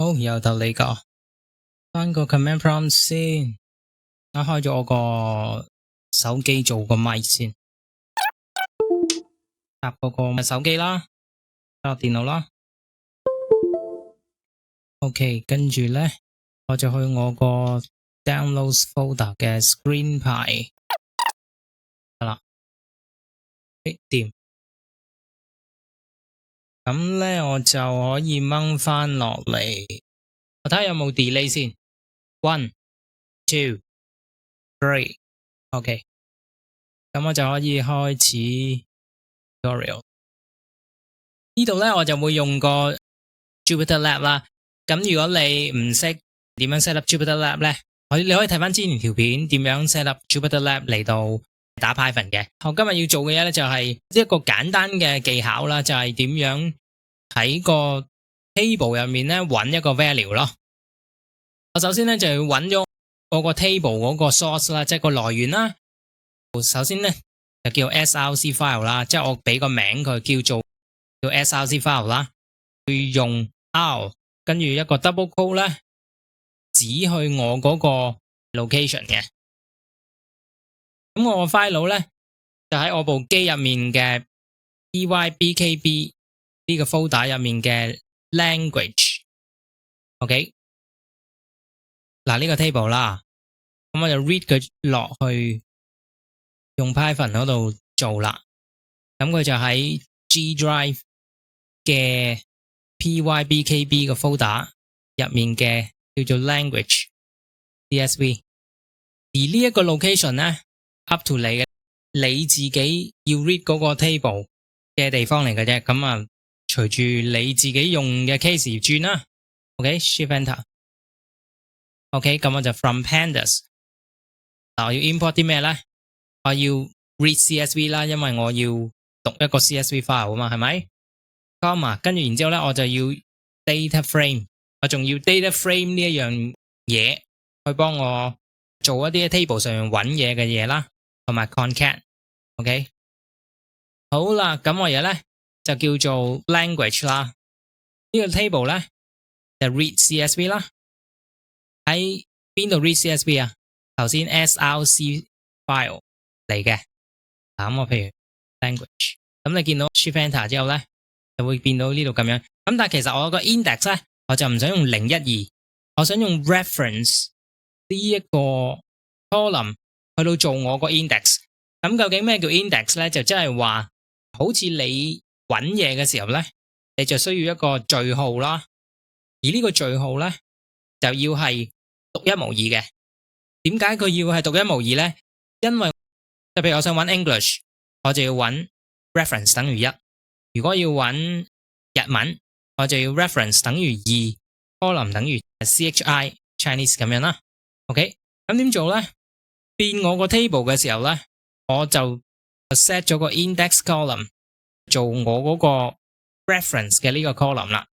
好，由頭嚟個，翻個 command prompt 先，打開咗我個手機做個咪先，搭嗰個手機啦，搭電腦啦。OK， 跟住咧，我就去我個 downloads folder 嘅 screen 牌，得啦，掂。咁咧我就可以掹翻落嚟，我睇下有冇 delay 先。1 2 3 OK， 咁我就可以開始 tutorial。呢度咧我就會用個 Jupyter Lab 啦。咁如果你唔識點樣 set up Jupyter Lab 咧，你可以睇翻之前條片點樣 set up Jupyter Lab 嚟到打 Python 嘅。我今日要做嘅嘢咧就係一個簡單嘅技巧啦，就係點樣喺個 table 入面咧揾一個 value 咯。我首先咧就要揾咗我個 table 嗰個 source 啦，即係個來源啦。首先咧就叫 src file 啦，即係我俾個名佢叫 src file 啦，會用 R 跟住一個 double quote 咧指去我嗰個 location 嘅。咁我個 file 咧就喺我部機入面嘅 pybkb 呢個 folder 入面嘅 language。OK， 嗱呢個 table 啦，咁我就 read 佢落去用 Python 嗰度做啦。咁佢就喺 G Drive 嘅 pybkb 個 folder 入面嘅叫做 language CSV。而呢一個 location 咧 up to 你嘅，你自己要 read 嗰個 table 嘅地方嚟嘅啫。咁啊，隨住你自己用嘅 case 而轉啦。OK，Shift Enter。OK， 咁我就 from pandas。嗱，我要 import 啲咩咧？我要 read CSV 啦，因為我要讀一個 CSV file 啊嘛，係咪？comma， 跟住然之後咧，我就要 data frame， 我仲要 data frame 呢一樣嘢去幫我做一啲 table 上面揾嘢嘅嘢啦，同埋 concat。OK， 好啦，咁我而家咧就叫做 language 啦。呢個 table 咧就 read CSV 啦。喺邊度 read CSV 啊？頭先 src file 嚟嘅。咁我譬如 language， 咁你見到 Shift Enter 之後咧，就會變到呢度咁樣。咁但係其實我個 index 咧，我就唔想用012，我想用 reference 呢一個 column 去到做我個 index。咁究竟咩叫 index 咧？就即係話，好似你揾嘢嘅時候咧，你就需要一個序號啦。而呢個序號咧，就要係獨一無二嘅。點解佢要係獨一無二咧？因為就譬如我想揾 English， 我就要揾 reference 等於1。如果要揾日文，我就要 reference 等於2 column 等於 CHI Chinese 咁樣啦。OK， 咁點做咧？變我個 table 嘅時候咧，我就 set 咗個 index column 做我嗰個 reference 嘅呢個 column 啦。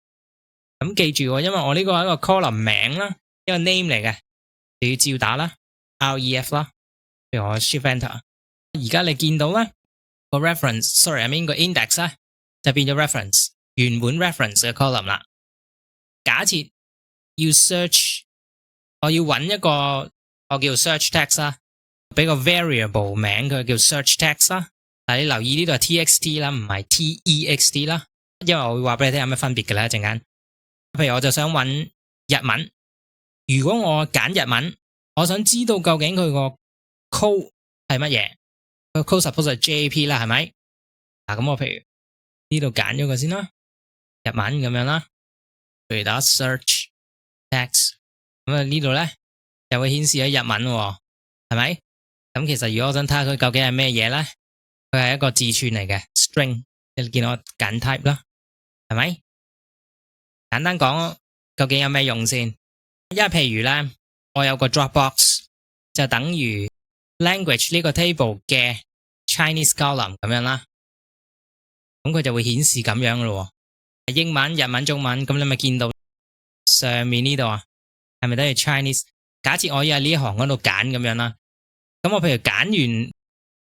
咁記住喎，因為我呢個係一個 column 名啦，一個 name 嚟嘅，就要照打啦 ，ref 啦，譬如我 shift enter。而家你見到咧個 reference，sorry，I mean 個 index 咧就變咗 reference 原本 reference 嘅 column 啦。假設要 search， 我要揾一個我叫 search text 啦，俾個 variable 名佢叫 search text 啦。但係你留意呢度係 txt 啦，唔係 text 啦，因為我會話俾你聽有咩分別嘅啦一陣間。譬如我就想揾日文，如果我揀日文，我想知道究竟佢個 code 係乜嘢，個 code suppose 係 JP 啦，係咪？咁我譬如呢度揀咗佢先啦，日文咁樣啦，譬如打 search text， 咁呢度咧就會顯示咗日文喎，係咪？咁其實如果我想睇下佢究竟係咩嘢咧，佢係一個字串嚟嘅 string， 你見我揀 type 啦，係咪？簡單講，究竟有咩用先？因為譬如咧，我有個 Dropbox 就等於 language 呢個 table 嘅 Chinese column 咁樣啦，咁佢就會顯示咁樣噶咯。英文、日文、中文，咁你咪見到上面呢度啊，係咪等於 Chinese？ 假設我要喺呢一行嗰度揀咁樣啦，咁我譬如揀完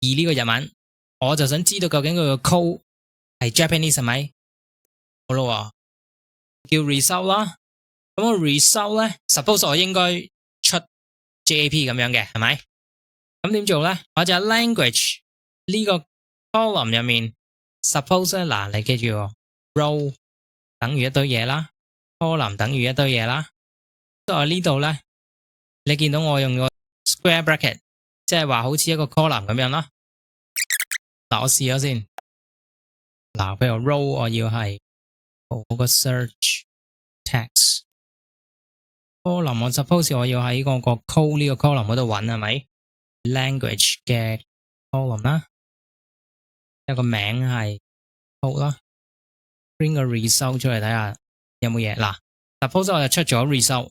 呢個日文，我就想知道究竟佢個 code 係 Japanese 係咪？好咯，叫 result 啦，咁個 result 咧 ，suppose 我應該出 JAP 咁樣嘅，係咪？咁點做咧？我就喺 language 呢個 column 入面 ，suppose 咧嗱，你記住喎 ，row 等於一堆嘢啦 ，column 等於一堆嘢啦。所以我呢度咧，你見到我用個 square bracket， 即係話好似一個 column 咁樣啦。嗱，我試咗先。嗱，譬如 row 我要係我個 search text column， 我 suppose 我要喺嗰個 code 呢個 column 嗰度揾係咪 ？language 嘅 column 啦，一個名係 code 啦 ，bring 個 result 出嚟睇下有冇嘢。嗱 ，suppose 我就出咗 result，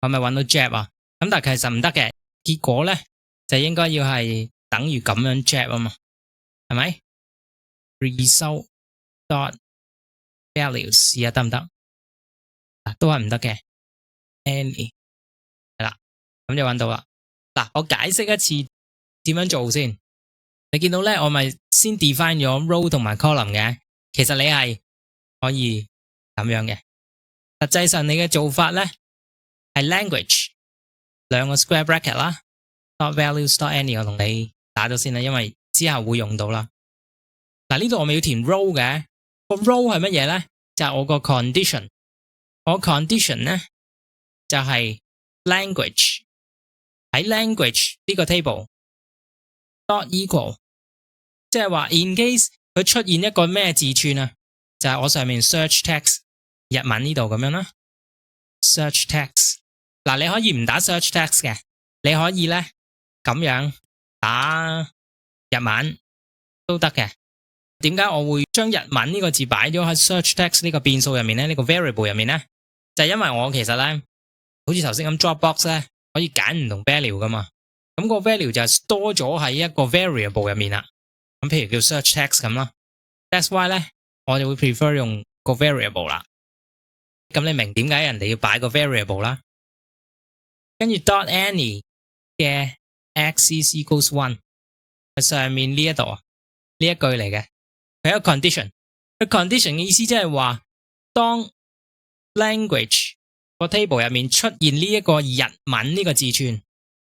係咪揾到 jab 啊？咁但係其實唔得嘅，結果咧就應該要係等於咁樣 jab 啊嘛，係咪 ？result dot values 試下得唔得？都係唔得嘅。any 係啦，咁就揾到啦。嗱，我解釋一次點樣做先。你見到咧，我咪先 define 咗 row 同埋 column 嘅。其實你係可以咁樣嘅。實際上你嘅做法咧係 language 兩個 square bracket 啦 ，dot values dot any 我同你打咗先啦，因為之後會用到啦。嗱，呢度我咪要填 row 嘅。個 row 係乜嘢咧？就係我個 condition。我 condition 咧就係 language 喺 language 呢個 table dot equal， 即係話 in case 佢出現一個咩字串啊，就係我上面 search text 日文呢度咁樣啦。search text 嗱，你可以唔打 search text 嘅，你可以咧咁樣打日文都得嘅。點解我會將日文呢個字擺咗喺 search text 呢個變數入面咧？呢個 variable 入面咧，就係因為我其實咧，好似頭先咁 Dropbox 咧，可以揀唔同 value 噶嘛。咁個 value 就係 store 咗喺一個 variable 入面啦。咁譬如叫 search text 咁啦。That's why 咧，我就會 prefer 用個 variable 啦。咁你明點解人哋要擺個 variable 啦？跟住 dot any 嘅 axis equals 1， 上面呢一度啊，呢一句嚟嘅。係一個 condition， 個 condition 嘅意思即係話，當 language 個 table 入面出現呢一個日文呢個字串，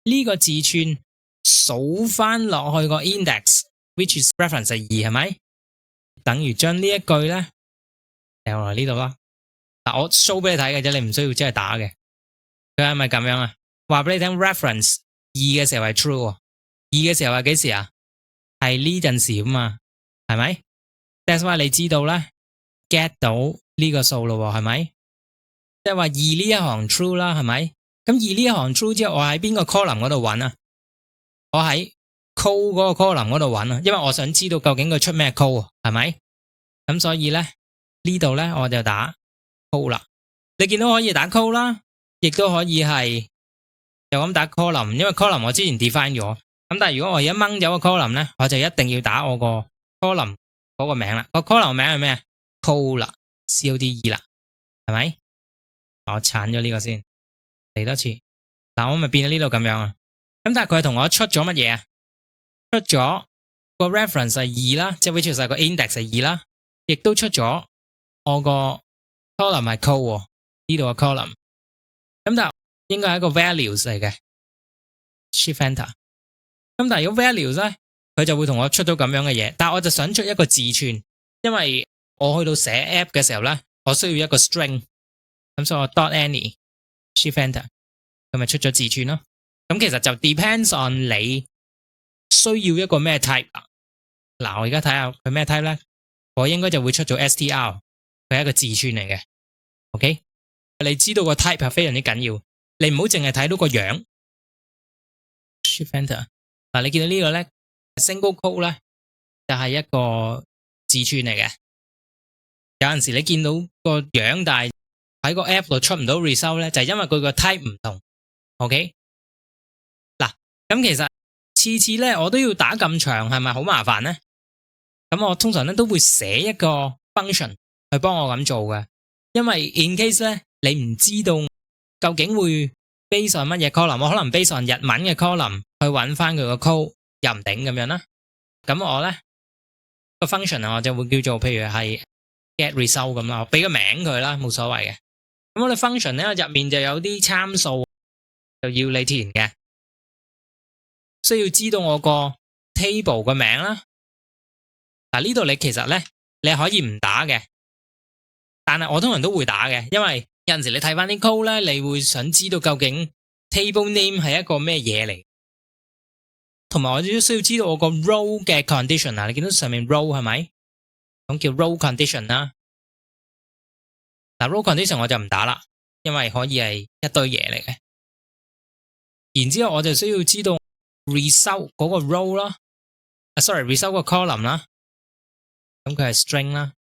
呢個字串數翻落去個 index，which is reference 係2，係咪？等於將呢一句咧掉落嚟呢度啦。嗱，我 show 俾你睇嘅啫，你唔需要真係打嘅。佢係咪咁樣啊？話俾你聽 reference 2嘅時候係 true， 2嘅時候係幾時啊？係呢陣時啊嘛，係咪？That's why 你知道咧 get 到呢個數咯，係咪？即係話2呢一行 true 啦，係咪？咁2呢一行 true 之後，我喺邊個 column 嗰度揾啊？我喺 code 嗰個 column 嗰度揾啊，因為我想知道究竟佢出咩 code， 係咪？咁所以咧呢度咧我就打 code 啦。你見到可以打 code 啦，亦都可以係就咁打 column， 因為 column 我之前 define 咗。咁但係如果我而家掹走個 column 咧，我就一定要打我個 column 嗰個名啦，個 column 名係咩 ？code 啦 ，code 啦，係咪？我鏟咗呢個先，嚟多次。嗱，我咪變咗呢度咁樣啊。咁但係佢同我出咗乜嘢啊？出咗個 reference 係2啦，即係 which is 個 index 係2啦，亦都出咗我個 column 係 code 呢度個 column。咁但係應該係一個 values 嚟嘅 ，shift enter。咁但係如果 values 咧，佢就會同我出到咁樣嘅嘢，但係我就想出一個字串，因為我去到寫 app 嘅時候咧，我需要一個 string， 咁所以我 dot any shift enter， 佢咪出咗字串咯。咁其實就 depends on 你需要一個咩 type 啊。嗱，我而家睇下佢咩 type 咧，我應該就會出咗 str， 佢係一個字串嚟嘅。OK， 你知道個 type 係非常之緊要，你唔好淨係睇到個樣。shift enter， 嗱，你見到呢個咧？single code 咧就係一個字串嚟嘅，有陣時你見到個樣，但係喺個 app 度出唔到 result 咧，就係因為佢個 type 唔同。OK， 嗱，咁其實次次咧我都要打咁長，係咪好麻煩咧？咁我通常咧都會寫一個 function 去幫我咁做嘅，因為 in case 咧你唔知道究竟會 base on 乜嘢 column， 我可能 base on 日文嘅 column 去揾翻佢個 code。又唔頂咁樣啦，咁我咧個 function 我就會叫做譬如係 get result 咁啦，我俾個名佢啦，冇所謂嘅。咁我哋 function 咧入面就有啲參數就要你填嘅，需要知道我個 table 個名啦。嗱呢度你其實咧你可以唔打嘅，但係我通常都會打嘅，因為有陣時你睇翻啲 code 咧，你會想知道究竟 table name 係一個咩嘢嚟，同埋我都需要知道我個 row 嘅 condition 啊。你見到上面 row 係咪？咁叫 row condition 啦。嗱 row condition 我就唔打啦，因為可以係一堆嘢嚟嘅。然之後我就需要知道 result 嗰個 row 啦，sorry result 個 column 啦，咁佢係 string 啦。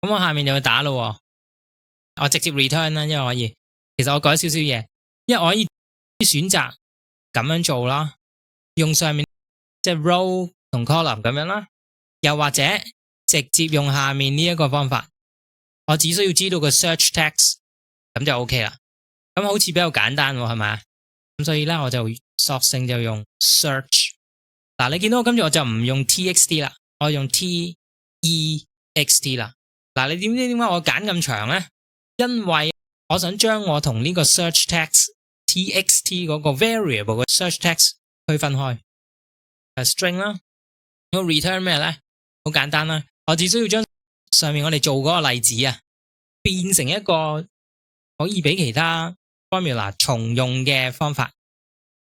咁我下面就會打咯，我直接 return 啦，因為可以。其實我改少少嘢，因為我可以選擇咁樣做啦，用上面即係 row 同 column 咁樣啦，又或者直接用下面呢一個方法。我只需要知道個 search text 咁就 OK 啦。咁好似比較簡單喎，係咪啊？咁所以咧我就索性就用 search。嗱，你見到我今次我就唔用 txt 啦，我用 text 啦。嗱，你點知點解我揀咁長咧？因為我想將我同呢個 search text txt 嗰個 variable 嘅 search text 區分開。string 啦，我 return 咩咧？好簡單啦，我只需要將上面我哋做嗰個例子啊，變成一個可以俾其他 formula 重用嘅方法。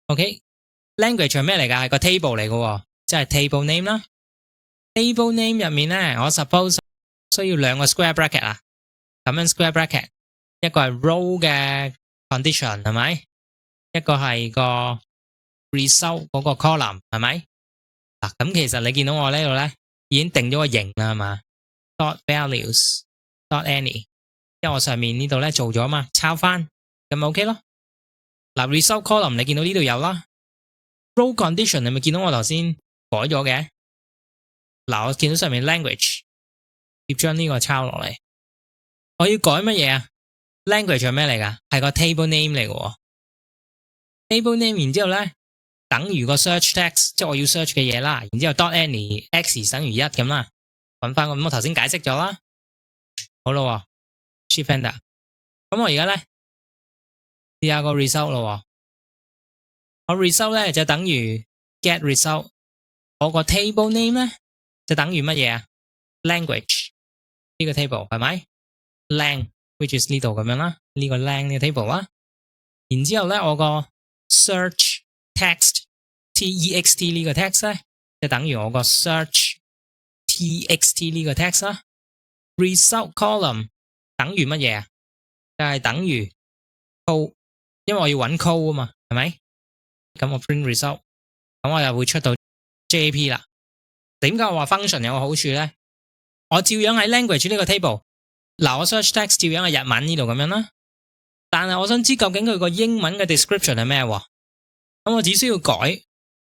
OK，language 係咩嚟㗎？係個 table 嚟嘅，即係 table name 啦。table name 入面咧，我 suppose 需要兩個 square bracket 啊，咁樣 square bracket， 一個係 row 嘅 condition 係咪？一個係個 result 嗰個 column 係咪？嗱，咁其實你見到我呢度咧已經定咗個型啦，係嘛？ dot values dot any， 因為我上面呢度咧做咗嘛，抄翻咁咪 OK 咯。嗱 result column 你見到呢度有啦， row condition 你咪見到我頭先改咗嘅。嗱，我見到上面 language 要將呢個抄落嚟，我要改乜嘢啊？ language 係咩嚟㗎？係個 table name 嚟嘅。table name 然之後咧等於個 search text， 即係我要 search 嘅嘢啦，然之後 dot any x 等於1咁啦，揾翻咁我頭先解釋咗啦。好咯，Shift Enter， 咁我而家咧試下個 result 咯。我 result 咧就等於 get result， 我個 table name 咧就等於乜嘢啊？ language 呢個 table 係咪 lang which is 呢度咁樣啦，呢個 lang 呢個 table 啦。然之後咧我個 search text text 呢個 text 咧就等於我個 search txt 呢個 text 啦。result column 等於乜嘢啊？就係等於 code， 因為我要揾 code 啊嘛，係咪？咁我 print result， 咁我又會出到 JP 啦。點解我話 function 有個好處咧？我照樣喺 language 呢個 table， 嗱我 search text 照樣係日文呢度咁樣啦。但係我想知究竟佢個英文嘅 description 係咩喎？咁我只需要改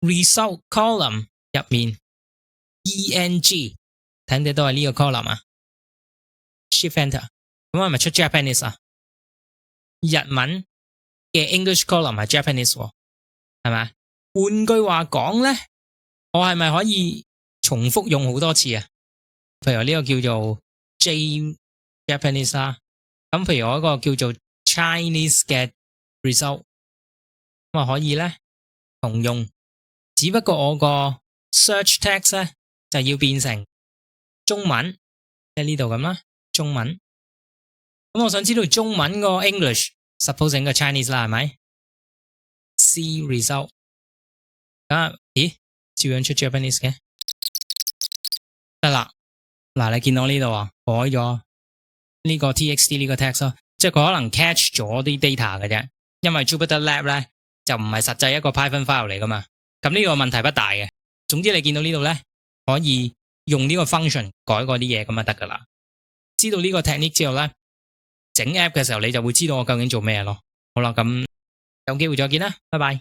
result column 入面 ENG， 睇唔睇到係呢個 column 啊？ Shift Enter， 咁我咪出 Japanese 啊？日文嘅 English column 係 Japanese 喎，係咪？換句話講咧，我係咪可以重複用好多次啊？譬如呢個叫做 J Japanese 啦，咁譬如我一個叫做 Chinese 嘅 result， 咁啊可以咧重用，只不過我個 search text 咧就要變成中文，即係呢度咁啦，中文。咁我想知道中文個 English，suppose 整個 Chinese 啦，係咪 ？C result， 咁咦，照樣出 Japanese 嘅，得啦。嗱，你見到呢度啊，改咗呢個 TXT 呢個 text 咯，即係佢可能 catch 咗啲 data 嘅啫，因為 Jupyter Lab 咧就唔係實際一個 Python file 嚟噶嘛，咁呢個問題不大嘅。總之你見到呢度咧，可以用呢個 function 改嗰啲嘢咁就得噶啦。知道呢個 technique 之後咧，整 app 嘅時候你就會知道我究竟做咩咯。好啦，咁有機會再見啦，拜拜。